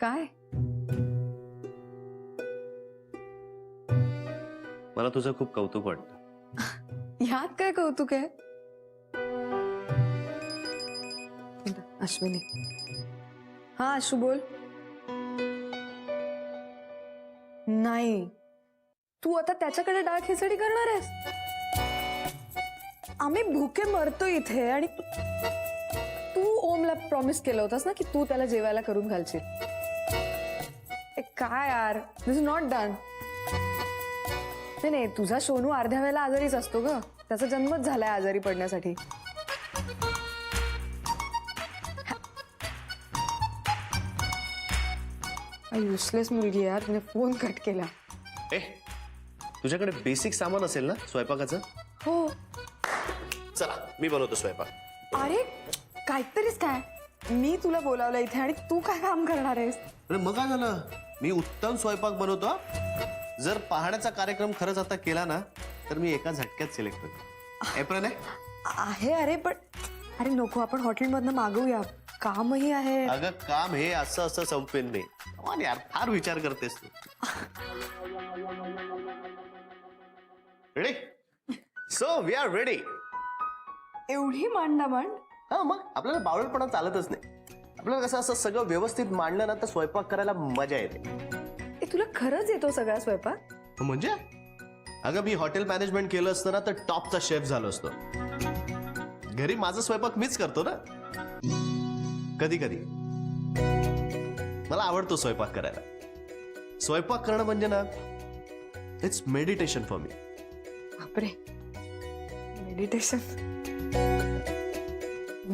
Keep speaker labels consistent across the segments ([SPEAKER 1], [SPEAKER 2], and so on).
[SPEAKER 1] काय?
[SPEAKER 2] मला तुझं खूप कौतुक वाटतं.
[SPEAKER 1] ह्यात काय कौतुक आहे? अश्विनी. हा अशू बोल. नाही, तू आता त्याच्याकडे डाळ खिचडी करणार आहेस? आम्ही भुके मरतो इथे आणि तू ओमला प्रॉमिस केलं होतास ना की तू त्याला जेवायला करून घालशील. काय यार, दिस इज नॉट डन. नाही, तुझा सोनू अर्ध्या वेळेला आजारीच असतो ग. त्याचा जन्मच झालाय आजारी पडण्यासाठी. युसलेस मुलगी यार, तिने फोन कट केला.
[SPEAKER 2] तुझ्याकडे बेसिक सामान असेल ना स्वयंपाकाचं?
[SPEAKER 1] हो.
[SPEAKER 2] चला मी बनवतो स्वयंपाक.
[SPEAKER 1] अरे काहीतरीच काय, मी तुला बोलावलं इथे आणि तू काय काम करणार आहेस?
[SPEAKER 2] अरे मग काय झालं, मी उत्तम स्वयंपाक बनवतो. जर पाहण्याचा कार्यक्रम खरंच आता केला ना तर मी एका झटक्यात सिलेक्ट करतो. एप्रिल
[SPEAKER 1] आहे. अरे पण अरे नको, आपण हॉटेलमधनं मागवूया. कामही आहे.
[SPEAKER 2] अगं काम हे असं असं संपेन नाही. कमाल यार, फार विचार करतेस तू. Ready? So we are ready.
[SPEAKER 1] एवढी मांडामांड?
[SPEAKER 2] हा मग आपल्याला बावळटपणा चालतच नाही. आपल्याला कसं असं सगळं व्यवस्थित मांडलं ना तर स्वयंपाक करायला मजा येते.
[SPEAKER 1] तुला खरंच येतो सगळा स्वयंपाक?
[SPEAKER 2] म्हणजे अगं मी हॉटेल मॅनेजमेंट केलं असतं ना तर टॉपचा शेफ झालो असतो. घरी माझा स्वयंपाक मीच करतो ना कधी कधी. मला आवडतो स्वयंपाक करायला. स्वयंपाक करणं म्हणजे ना इट्स मेडिटेशन फॉर मी.
[SPEAKER 1] बापरे, मेडिटेशन?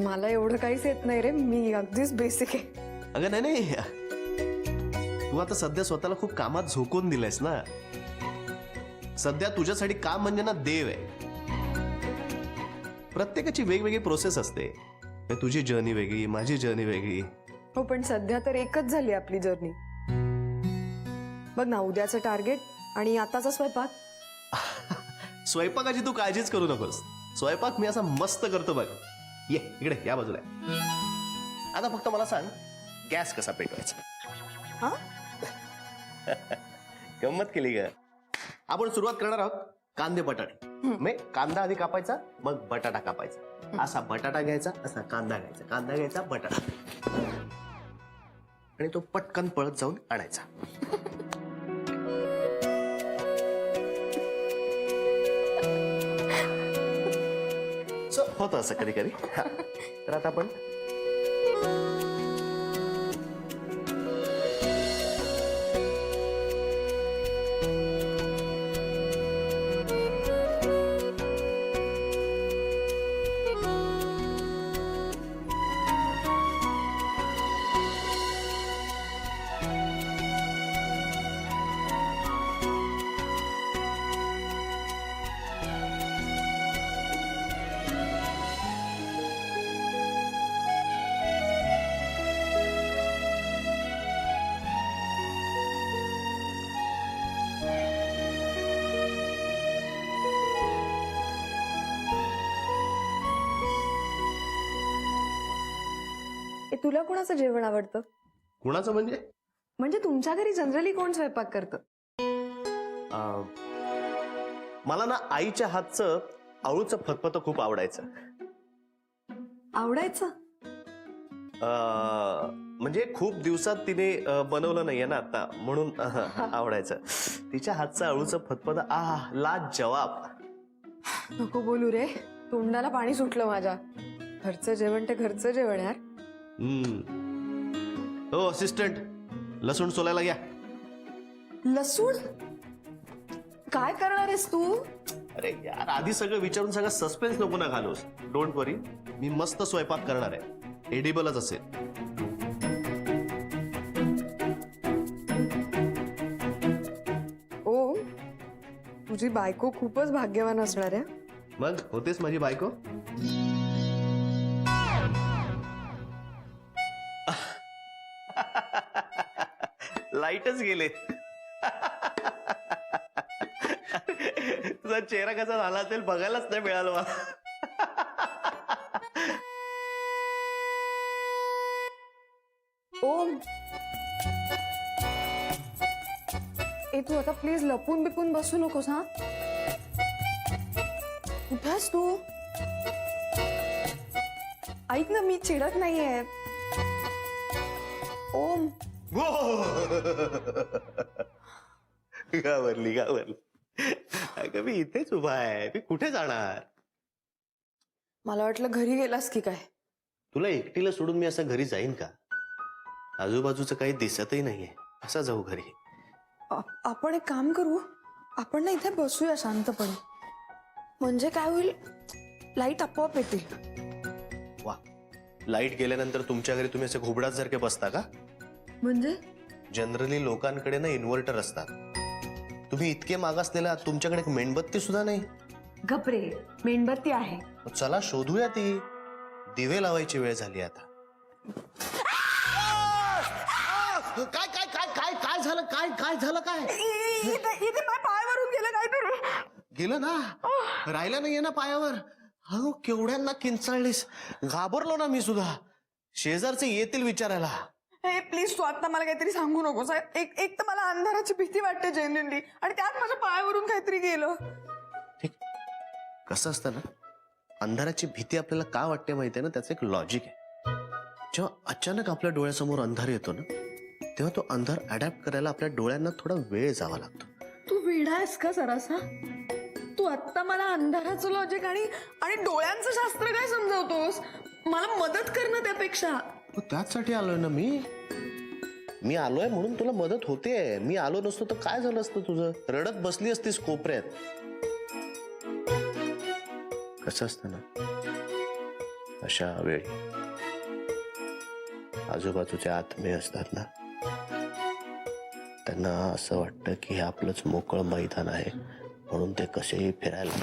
[SPEAKER 1] मला एवढं काहीच येत नाही रे, मी अगदीच बेसिक आहे.
[SPEAKER 2] अगं नाही, तू आता सध्या स्वतःला खूप कामात झोकून दिलंयस ना. सध्या तुझ्यासाठी काम म्हणजे ना देव आहे. प्रत्येकाची वेगवेगळी प्रोसेस असते. तुझी जर्नी वेगळी, माझी जर्नी वेगळी.
[SPEAKER 1] हो पण सध्या तर एकच झाली आपली जर्नी. बघ ना, उद्याचं टार्गेट आणि आताचा स्वयंपाक.
[SPEAKER 2] स्वयंपाकाची तू काळजीच करू नकोस. स्वयंपाक मी असा मस्त करतो बघ. ये इकडे, या बाजूला. आता फक्त मला सांग गॅस कसा पेटवायचा.
[SPEAKER 1] हा?
[SPEAKER 2] गंमत केली का? आपण सुरुवात करणार आहोत कांदे बटाटे. मग कांदा आधी कापायचा, मग बटाटा कापायचा. असा बटाटा घ्यायचा, असा कांदा घ्यायचा, कांदा घ्यायचा, बटाटा, आणि तो पटकन पळत जाऊन आणायचा. होतं असं कधी कधी. तर आता आपण
[SPEAKER 1] तुला कोणाचं जेवण आवडतं?
[SPEAKER 2] कुणाचं म्हणजे?
[SPEAKER 1] म्हणजे तुमच्या घरी जनरली कोण स्वयंपाक करतं?
[SPEAKER 2] मला ना आईच्या हातचं अळूचं फतफत खूप आवडायचं.
[SPEAKER 1] आवडायचं?
[SPEAKER 2] म्हणजे खूप दिवसात तिने बनवलं नाहीये ना आता, म्हणून आवडायचं. तिच्या हातचं अळूचं फतफत लाजवाब.
[SPEAKER 1] नको बोलू रे, तोंडाला पाणी सुटलं माझ्या. घरचं जेवण ते घरचं जेवण यार.
[SPEAKER 2] हो असिस्टंट, लसूण सोलायला घ्या.
[SPEAKER 1] लसूण? काय करणार आहेस तू?
[SPEAKER 2] अरे यार, आधी सगळं विचारून सगळं सस्पेन्स नको ना घालूस. डोंट वरी, मी मस्त स्वयंपाक करणार आहे. एडिबलच असेल.
[SPEAKER 1] ओ, तुझी बायको खूपच भाग्यवान असणार आहे.
[SPEAKER 2] मग होतेच माझी बायको. लाईटच गेले. तुझा चेहरा कसा झाला असेल बघायलाच नाही मिळालं मला.
[SPEAKER 1] ओम, ए तू आता प्लीज लपून बिपून बसू नकोस हा. कुठे आहेस तू? ऐक ना, मी चिडत नाहीये. ओम,
[SPEAKER 2] घाबरली अगं मी इथेच उभा आहे. मी कुठे जाणार?
[SPEAKER 1] मला वाटलं घरी गेलास की काय.
[SPEAKER 2] तुला एकटीला सोडून मी असं घरी जाईन का? आजूबाजूचं काही दिसतही नाहीये. असं जाऊ घरी?
[SPEAKER 1] आपण एक काम करू, आपण ना इथे बसूया शांतपणे. म्हणजे काय होईल, लाईट आपोआप येतील.
[SPEAKER 2] वा, लाईट गेल्यानंतर तुमच्या घरी तुम्ही असे घुबडात सारखे बसता का?
[SPEAKER 1] म्हणजे
[SPEAKER 2] जनरली लोकांकडे ना इन्व्हर्टर असतात. तुम्ही इतके मागासलेला आहात, तुमच्याकडे एक मेणबत्ती सुद्धा नाही.
[SPEAKER 1] घपरे, मेणबत्ती आहे.
[SPEAKER 2] चला शोधूया ती. दिवे लावायची वेळ झाली आता. काय काय काय काय काय झालं? काय झालं? काय
[SPEAKER 1] इथे पायावरून गेलं काय तर.
[SPEAKER 2] गेलं ना? राहिलं नाहीये ना पायावर? हो, केवढ्यांना किंचाळलीस. घाबरलो ना मी सुद्धा. शेजारचे येतील विचारायला.
[SPEAKER 1] हे प्लीज, तू आता मला काहीतरी सांगू नकोस. एक तर मला अंधाराची भीती वाटते जेन्युइनली, आणि त्यात माझ्या पायावरून काहीतरी गेलं.
[SPEAKER 2] ठीक, कसं असतं ना, अंधाराची भीती आपल्याला का वाटते माहितीये ना, त्याचं एक लॉजिक आहे. जेव्हा अचानक आपल्या डोळ्यासमोर अंधार येतो ना, तेव्हा तो अंधार अडॅप्ट करायला आपल्या डोळ्यांना थोडा वेळ जावा लागतो.
[SPEAKER 1] तू वेडा आहेस का जरासा? तू आत्ता मला अंधाराचं लॉजिक आणि डोळ्यांचं शास्त्र काय समजावतोस? मला मदत कर ना त्यापेक्षा.
[SPEAKER 2] त्याचसाठी आलोय ना मी आलोय म्हणून तुला मदत होते. मी आलो नसतो तर काय झालं असतं तुझं? रडत बसली असतीस कोपऱ्यात. कसं असतं ना, अशा वेळी आजूबाजूचे आत्मे असतात ना, त्यांना असं वाटतं की हे आपलंच मोकळं मैदान आहे, म्हणून ते कसेही फिरायला.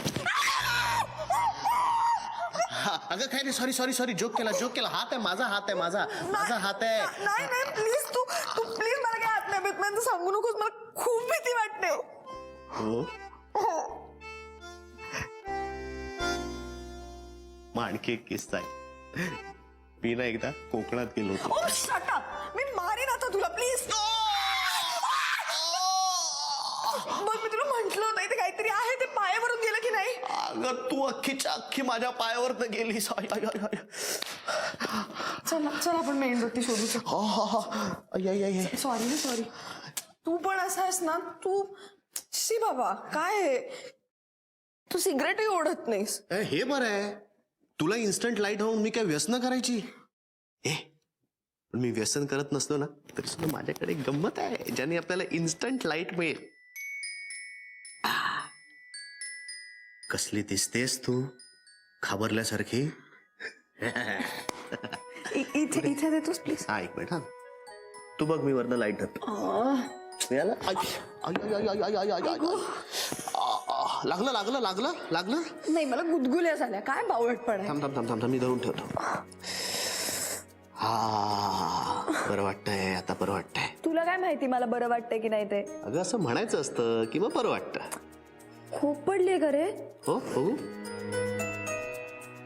[SPEAKER 2] अगं काय नाही, सॉरी जोक केला. हात आहे माझा हात आहे.
[SPEAKER 1] नाही प्लीज, तू प्लीज मला काय आत्म्याबित्म्यांचं सांगू नकोस. मला खूप भीती वाटते.
[SPEAKER 2] हो, मग आणखी एक किस्सा आहे. मी ना एकदा कोकणात गेलो होतो.
[SPEAKER 1] Oh, shut up. मी मारीन आता तुला, प्लीज. बघ, मी तुला म्हंटल होतं इथे काहीतरी आहे. ते पायावरून गेलं की नाही?
[SPEAKER 2] अगं तू अख्खीच्या अख्खी माझ्या पायावर तर गेलीस.
[SPEAKER 1] चल आपण मेणबत्ती शोधू शकतो. सॉरी. तू पण असा आहेस ना. तू शी बाबा, काय आहे? तू सिगरेटही ओढत नाहीस.
[SPEAKER 2] हे बरं आहे. तुला इन्स्टंट लाईट होऊन मी काय व्यसन करायची? पण मी व्यसन करत नसतो ना, तरी सुद्धा माझ्याकडे एक गंमत आहे ज्याने आपल्याला इन्स्टंट लाईट मिळेल. कसली दिसतेस तू, घाबरल्यासारखी.
[SPEAKER 1] इथे देतोस प्लीज.
[SPEAKER 2] हा, एक मिनिट. हा, तू बघ, मी वरनं लाईट धरतो. लागलं.
[SPEAKER 1] नाही, मला गुदगुल्या झाल्या. काय बावळटपण आहे.
[SPEAKER 2] थांब मी धरून ठेवतो. हा, बरं वाटतंय आता. बरं वाटतंय.
[SPEAKER 1] तुला काय माहिती मला बरं वाटतंय की नाही ते?
[SPEAKER 2] अगं असं म्हणायचं असतं की मग बरं वाटतं.
[SPEAKER 1] खूप पडली का रे?
[SPEAKER 2] हो,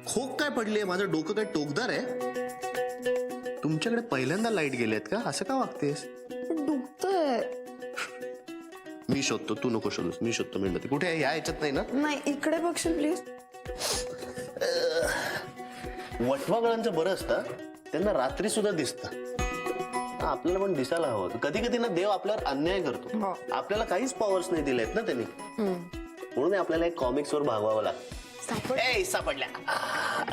[SPEAKER 2] खोक काय पडलीये? माझं डोकं काय टोकदार आहे? तुमच्याकडे पहिल्यांदा लाईट गेलेत का? असं का वागतेस?
[SPEAKER 1] दुखतंय.
[SPEAKER 2] मी शोधतो, तू नको शोधूस. मी शोधतो मेणबत्ती. कुठे आहे? या याच्यात नाही ना?
[SPEAKER 1] नाही, इकडे बघशील प्लीज.
[SPEAKER 2] वटवागळांचं बरं असतं, त्यांना रात्री सुद्धा दिसतं. आपल्याला पण दिसायला हवं. कधी कधी ना देव आपल्यावर अन्याय करतो. आपल्याला काहीच पॉवर्स नाही दिलेत ना त्यांनी, म्हणून आपल्याला एक कॉमिक्स वर भागवावं लागतं. सापडल्या.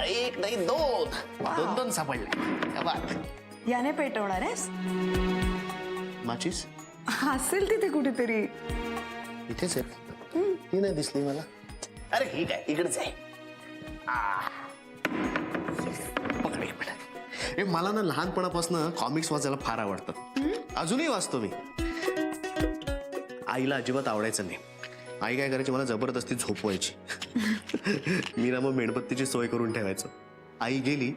[SPEAKER 2] एक नाही, दोन सापडल्या.
[SPEAKER 1] याने पेटवणार आहेस?
[SPEAKER 2] माचीस
[SPEAKER 1] असेल तिथे कुठेतरी.
[SPEAKER 2] इथेच आहे. ती नाही दिसली मला. अरे ठीक आहे, इकडेच आहे. पकड एक मिनिट. मला ना लहानपणापासून कॉमिक्स वाचायला फार आवडतात. अजूनही वाचतो मी. आईला अजिबात आवडायचं नाही. आई काय करायची, मला जबरदस्ती झोपवायची. मी ना मग मेणबत्तीची सोय करून ठेवायचो. आई गेली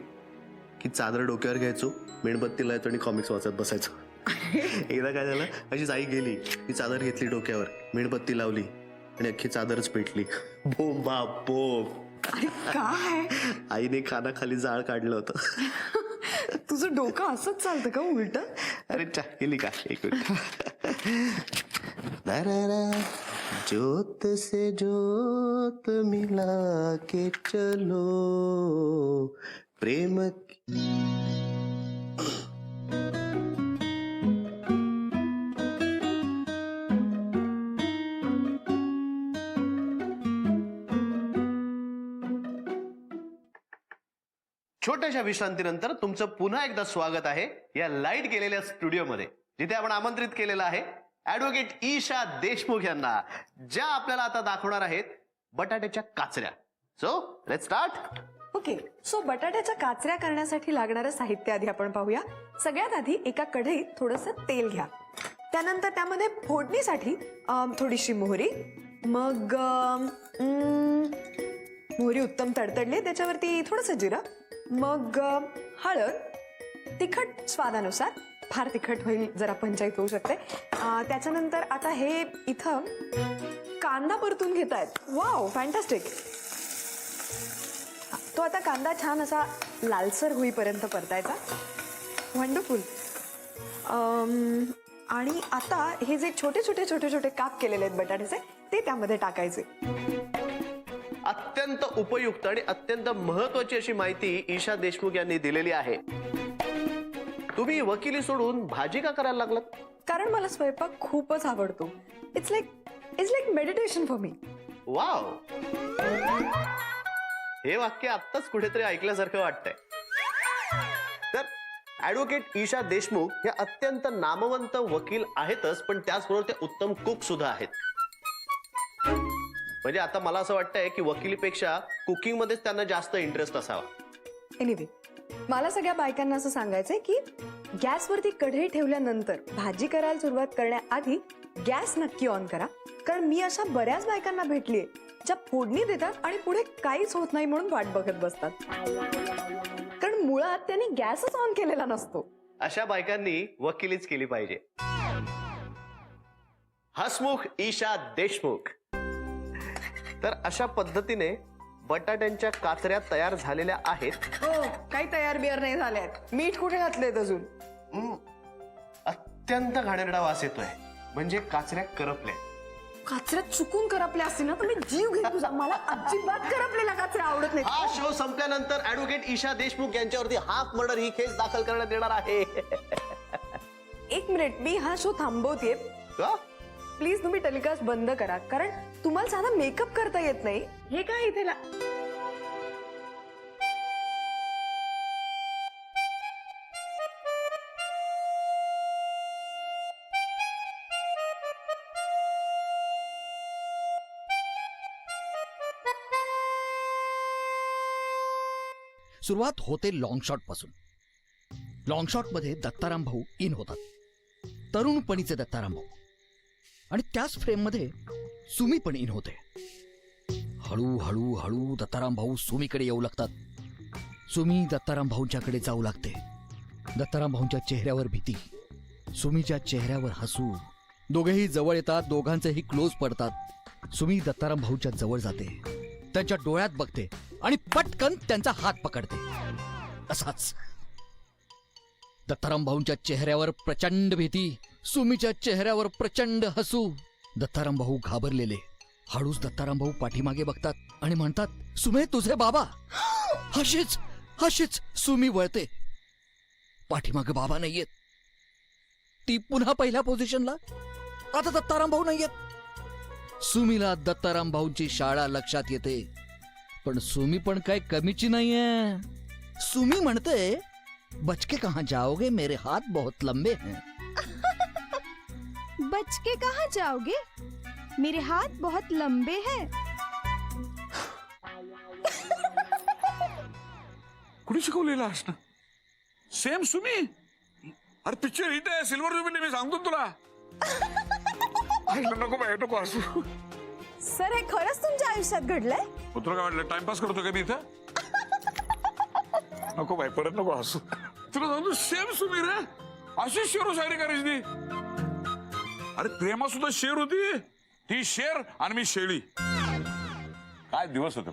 [SPEAKER 2] की चादर डोक्यावर घ्यायचो, मेणबत्ती लावायचो आणि कॉमिक्स वाचत बसायचो. एकदा काय झालं, अशीच आई गेली, ती चादर घेतली डोक्यावर, मेणबत्ती लावली आणि अख्खी चादरच पेटली. बोम बाप बोम.
[SPEAKER 1] काय?
[SPEAKER 2] आईने कानाखाली जाळ काढलं होतं.
[SPEAKER 1] तू तुझं डोकं असंच चालतं का उलट?
[SPEAKER 2] अरे चा केली का एक मिनिट. ज्योत से ज्योत मिला के चलो प्रेम छोट्याशा विश्रांतीनंतर तुमचं पुन्हा एकदा स्वागत आहे या लाईट गेलेल्या स्टुडिओमध्ये, जिथे आपण आमंत्रित केलेलं आहे ऍडव्होकेट ईशा देशमुख यांना, ज्या आपल्याला आता दाखवणार आहेत बटाट्याच्या काचऱ्या. So let's start.
[SPEAKER 1] Okay, so बटाट्याच्या काचऱ्या करण्यासाठी लागणारं साहित्य आधी आपण पाहूया. सगळ्यात आधी एका कढईत थोडंसं तेल घ्या. त्यानंतर त्यामध्ये फोडणीसाठी थोडीशी मोहरी, मग मोहरी उत्तम तडतडली, त्याच्यावरती थोडंसं जिरं, मग हळद, तिखट स्वादानुसार, फार तिखट होईल जरा पंचायत होऊ शकते. त्याच्यानंतर आता हे इथं कांदा परतून घेतायत. Wow, fantastic. तो आता कांदा छान असा लालसर होईपर्यंत परतायचा. वंडरफुल. आणि आता हे जे छोटे छोटे छोटे छोटे काप केलेले आहेत बटाट्याचे, ते त्यामध्ये टाकायचे.
[SPEAKER 2] अत्यंत उपयुक्त आणि अत्यंत महत्वाची अशी माहिती ईशा देशमुख यांनी दिलेली आहे. तुम्ही वकिली सोडून भाजी का करायला लागलात?
[SPEAKER 1] कारण मला स्वयंपाक खूपच आवडतो. It's like meditation for me.
[SPEAKER 2] Wow, हे वाक्य आत्ताच कुठेतरी ऐकल्यासारखं वाटतंय. तर ऍडव्होकेट ईशा देशमुख हे अत्यंत नामवंत वकील आहेतच, पण त्याचबरोबर ते उत्तम कुक सुद्धा आहेत. म्हणजे आता मला असं वाटतंय की वकिलीपेक्षा कुकिंग मध्येच त्यांना जास्त इंटरेस्ट असावा.
[SPEAKER 1] एनिवे, मला सगळ्या बायकांना असं सांगायचंय की गॅसवरती कढई ठेवल्यानंतर भाजी करायला सुरुवात करण्याआधी गॅस नक्की ऑन करा. कारण मी अशा बऱ्याच बायकांना भेटलीये ज्या फोडणी देतात आणि पुढे काहीच होत नाही म्हणून वाट बघत बसतात, कारण मुळात त्यांनी गॅसच ऑन केलेला नसतो.
[SPEAKER 2] अशा बायकांनी वकिलीच केली पाहिजे. हसमुख ईशा देशमुख. तर अशा पद्धतीने बटाट्यांच्या काचऱ्या तयार झालेल्या आहेत.
[SPEAKER 1] हो, काही तयार बियार नाही झाल्यात. मीठ कुठे घातलेत अजून?
[SPEAKER 2] अत्यंत घाणेरडा वास येतोय, म्हणजे काचऱ्या करपल्या.
[SPEAKER 1] काचऱ्यात चुकून करपल्या असतील ना तर मी जीव घेत तुझा. मला अजिबात करपलेल्या काचऱ्या आवडत नाही.
[SPEAKER 2] हा शो संपल्यानंतर ऍडव्होकेट ईशा देशमुख यांच्यावरती हाफ मर्डर ही केस दाखल करण्यात येणार आहे.
[SPEAKER 1] एक मिनिट, मी हा शो थांबवते.
[SPEAKER 2] का?
[SPEAKER 1] प्लीज तुम्ही टेलिकास्ट बंद करा, कारण तुम्हाला साधा मेकअप करता येत नाही. हे काय इथे
[SPEAKER 3] सुरुवात होते लॉंग शॉट पासून. लॉंग शॉट मध्ये दत्ताराम भाऊ इन होतात, तरुणपणीचे दत्ताराम भाऊ, आणि त्याच फ्रेम मध्ये सुमी पण इन होते. हळूहळू हळू दत्ताराम भाऊ सुमीकडे येऊ लागतात. सुमी दत्ताराम भाऊंच्याकडे जाऊ लागते. दत्ताराम भाऊंच्या चेहऱ्यावर भीती, सुमीच्या चेहऱ्यावर हसू. दोघेही जवळ येतात, दोघांचेही क्लोज पडतात. सुमी दत्ताराम भाऊंच्या जवळ जाते, त्यांच्या डोळ्यात बघते आणि पटकन त्यांचा हात पकडते. असाच दत्ताराम भाऊंच्या चेहऱ्यावर प्रचंड भीती, सुमीच्या चेहऱ्यावर प्रचंड हसू. दत्ताराम भाऊ घाबरलेले. हळूच दत्ताराम भाऊ पाठीमागे बघतात आणि म्हणतात, सुमे, तुझे बाबा. हशीच हशीच सुमी वळते. पाठीमागे बाबा नाहीयेत. ती पुन्हा पहिल्या पोझिशनला. आता दत्ताराम भाऊ नाहीयेत. सुमीला दत्ताराम भाऊंची शाळा लक्षात येते, पण सुमी पण काय कमीची नाहीये. सुमी म्हणते, बचके कहां जाओगे, मेरे हाथ बहुत लंबे हैं.
[SPEAKER 4] बचके कहाँ जाओगे, मेरे हाथ बहुत लंबे हैं.
[SPEAKER 5] कुणी शिकवलेलं असणं? सेम सुमी. अरे पिक्चर हिट आहे, सिल्वर जुबिली. मी सांगतो तुला. नको बाय, नको असू.
[SPEAKER 4] सर, हे खरंच तुमच्या आयुष्यात घडलंय?
[SPEAKER 5] तुला काय वाटलं टाइमपास करतो का मी इथं? नको बाय, परत नको असू. तुला सांगतो सेम सुमी रे. अशी शेरो शायरी करायची ती. अरे प्रेमा सुद्धा शेर होती. ती शेर आणि मी शेळी. काय दिवस होते,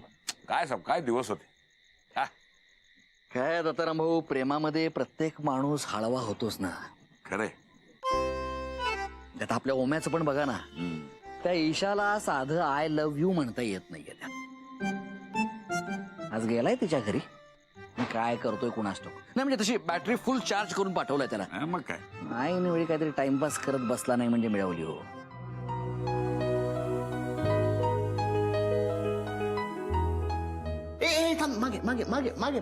[SPEAKER 5] काय दिवस होते.
[SPEAKER 3] काय दत्ताराम भाऊ, प्रेमामध्ये प्रत्येक माणूस हळवा होतोच ना.
[SPEAKER 5] खरंय.
[SPEAKER 3] त्यात आपल्या ओम्याचं पण बघा ना, त्या ईशाला साधं आय लव्ह यू म्हणता येत नाहीये त्यात. आज गेलाय तिच्या घरी, मी काय करतोय कुणास ठाऊक. नाही म्हणजे तशी बॅटरी फुल चार्ज करून पाठवलाय त्याला.
[SPEAKER 5] हा, मग काय.
[SPEAKER 3] ऐन वेळी काहीतरी टाइमपास करत बसला नाही म्हणजे मिळवली हो.
[SPEAKER 2] थांब, मागे मागे मागे मागे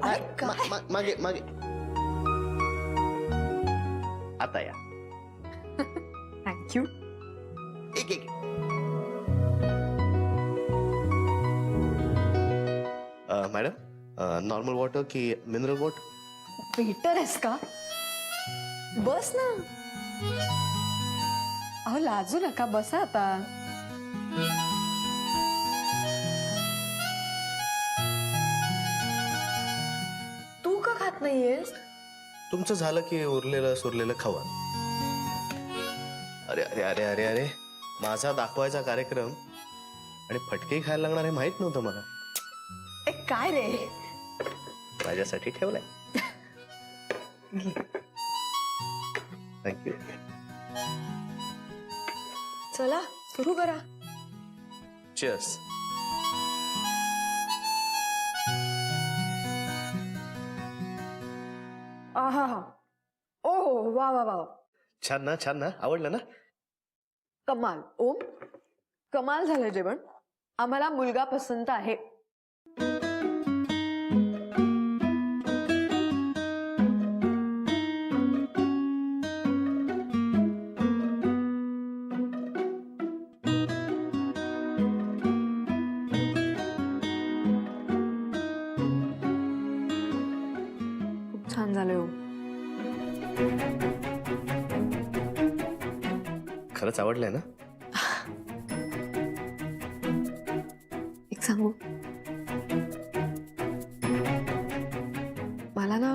[SPEAKER 2] मागे मागे. आता या.
[SPEAKER 1] थँक्यू.
[SPEAKER 2] एक एक. मॅडम, नॉर्मल वॉटर की मिनरल वॉटर?
[SPEAKER 1] वेटर आहेस का? बस ना. अहो लाजू नका, बसा आता. तू का खात नाहीयेस?
[SPEAKER 2] तुमचं झालं की उरलेलं सुरलेलं खावा. अरे अरे अरे अरे अरे, माझा दाखवायचा कार्यक्रम आणि फटके खायला लागणार हे माहित नव्हतं मला.
[SPEAKER 1] ए काय रे?
[SPEAKER 2] माझ्यासाठी ठेवलाय. थँक्यू.
[SPEAKER 1] चला सुरू करा.
[SPEAKER 2] चीअर्स.
[SPEAKER 1] आहा हा. ओ वा वा वा.
[SPEAKER 2] छान ना, आवडलं ना?
[SPEAKER 1] कमाल. ओम, कमाल झालं जेवण. आम्हाला मुलगा पसंत आहे. खूप छान झालंय ओम.
[SPEAKER 2] खरंच आवडलंय ना?
[SPEAKER 1] एक सांगू, मला ना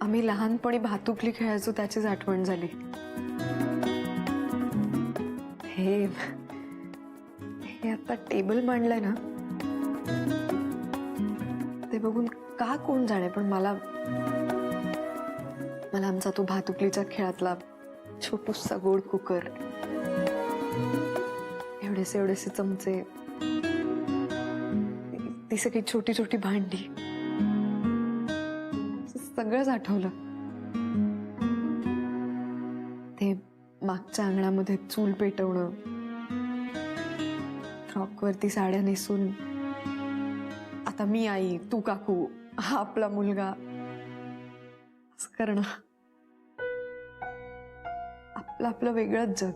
[SPEAKER 1] आम्ही लहानपणी भातुकली खेळायचो त्याचीच आठवण झाली. हे आता टेबल मांडलंय ना, ते बघून का कोण जाणे, पण मला आमचा तो भातुकलीच्या खेळातला छोटूसा गोड कुकर, एवढेसे चमचे, ती सगळी छोटी छोटी भांडी, सगळंच आठवलं. ते मागच्या अंगणामध्ये चूल पेटवणं, फ्रॉकवरती साड्या नेसून आता मी आई, तू काकू, हा आपला मुलगा, असं करणं. आपलं वेगळंच जग.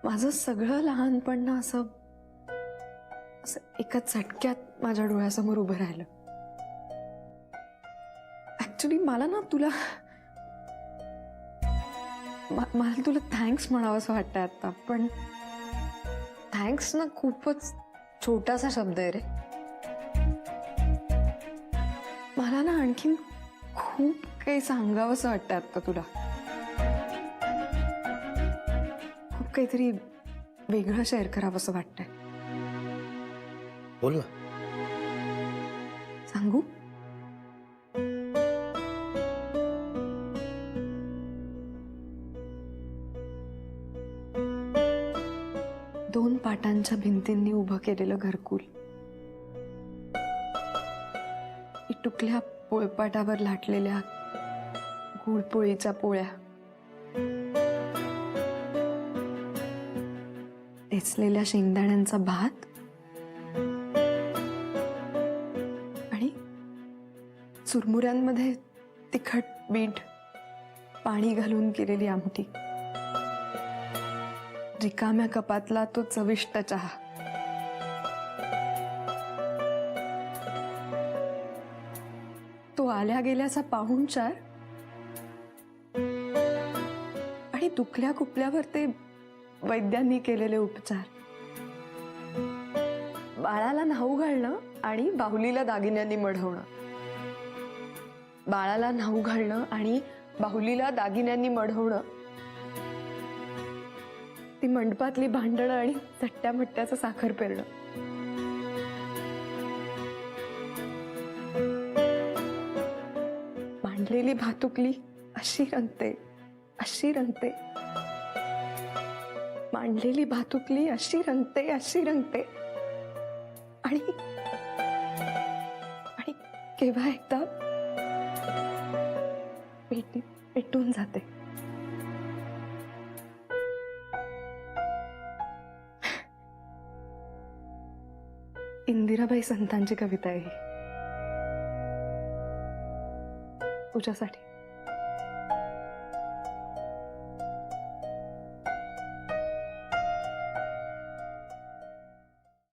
[SPEAKER 1] माझं सगळं लहानपण ना असं एकाच झटक्यात माझ्या डोळ्यासमोर उभं राहिलं. ऍक्च्युली मला ना मला तुला थँक्स म्हणावं असं वाटतंय आता, पण थँक्स ना खूपच छोटासा शब्द आहे रे. मला ना आणखीन खूप काही सांगावं असं वाटतं आता तुला. खूप काहीतरी वेगळं शेअर करावं असं वाटतंय.
[SPEAKER 2] बोल ना.
[SPEAKER 1] सांगू? दोन पाटांच्या भिंतींनी उभं केलेलं घरकुल, इटुकल्या पोळपाटावर लाटलेल्या गुळपोळीच्या पोळ्या, टेचलेल्या शेंगदाण्यांचा भात आणि चुरमुऱ्यांमध्ये तिखट मीठ पाणी घालून केलेली आमटी, रिकाम्या कपातला तो चविष्ट चहा. तो आल्या गेल्याचा पाहुणचार आणि दुखल्या कुपल्यावर ते वैद्यांनी केलेले उपचार. बाळाला न्हाऊ घालणं आणि बाहुलीला दागिन्यांनी मढवणं. बाळाला न्हाऊ घालणं आणि बाहुलीला दागिन्यांनी मढवणं. ती मंडपातली भांडणं आणि चट्ट्या मट्ट्याचं साखर पेरणं. मांडलेली भातुकली अशी रंगते, अशी रंगते. मांडलेली भातुकली अशी रंगते, अशी रंगते. आणि आणि केव्हा एकदा पेटून जाते. इंदिराबाई संतांची कविता आहे ही. तुझ्यासाठी.